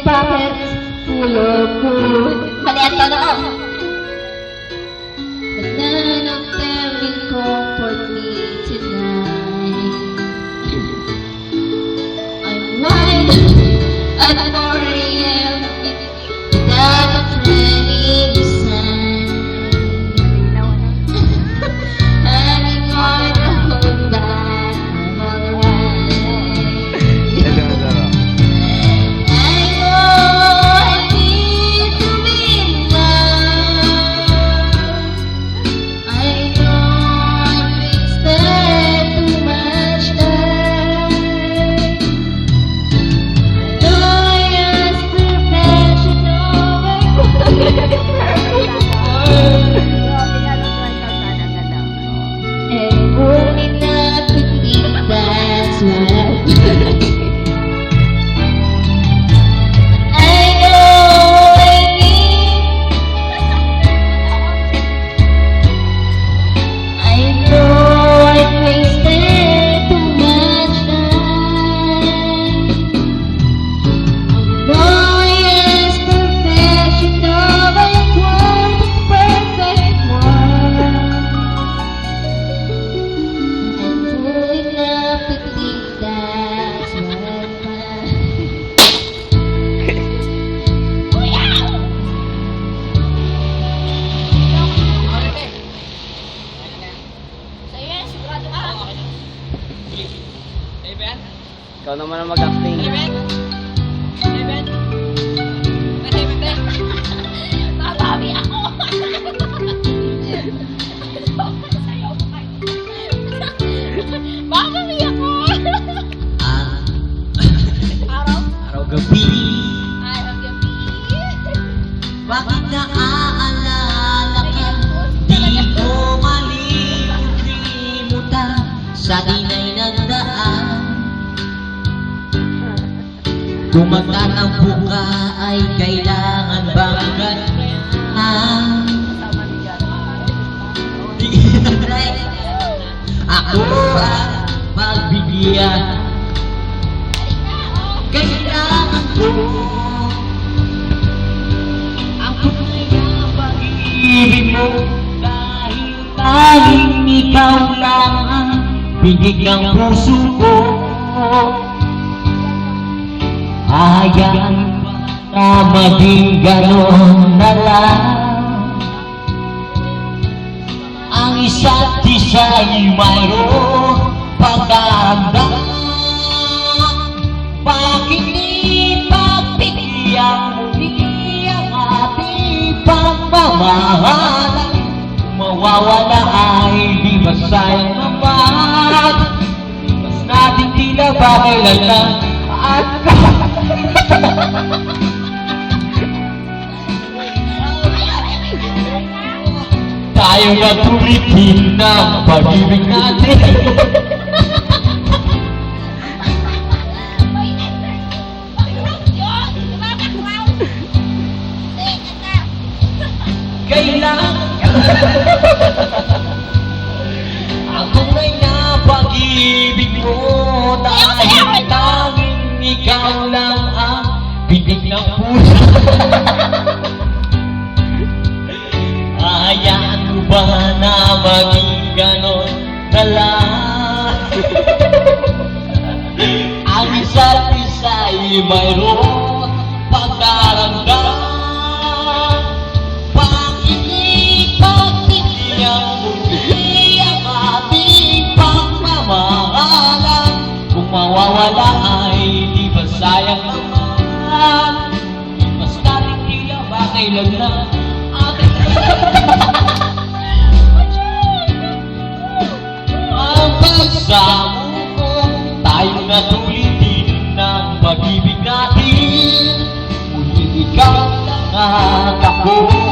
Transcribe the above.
pockets full of food. Maliit ka na. But none of them will comfort me tonight. I'm wide at 4 a.m. without a friend in sight. Hanging on the hook that I'm alright. I know I need to be loved. I know I've wasted too much time. I know I asked perfection and only not to think that's right. I know I need. I know I've wasted too much time. I know I asked perfection, no, I want the perfect one. I'm fool enough to think that's right. Ikaw naman ang mag-acting. Babawi ako! Babawi ako! Araw gabi, Araw gabi. bakit naaalala ka? Di ko malilimutan sa dinay ng daan. Kung magtatampo ka ay kailangan bang ganyan? Ako ang pagbigyan. Kailangan ko ang tunay na pag-ibig mo, dahil tanging ikaw lang ang bigig ng puso ko. Hayaan na maging ganon na lang. Ang isa't isa'y mayroong pagkaramdam. Bakit ipagbigyan muli ang ating pagmamahalan? Mawawala ay di masayang naman. Mas natin tila ba kailangan at tayo na tulitin ng pag-ibig natin. Kailangan ang tunay na pag-ibig mo, dahil tanging ikaw lang ang bigig ng puso. Hayaan mo ba na maging ganon na lang? Ang isa't isa'y mayroong pagkaramdam. Bakit ipagbigyan muli ang ating pagmamahalan? Kung mawawala ay di ba sayang naman? Mas natin tila ba kailangan ating ang pagsamo ko, tayo na tulitin ng pag-ibig natin. Muli ikaw lang at ako.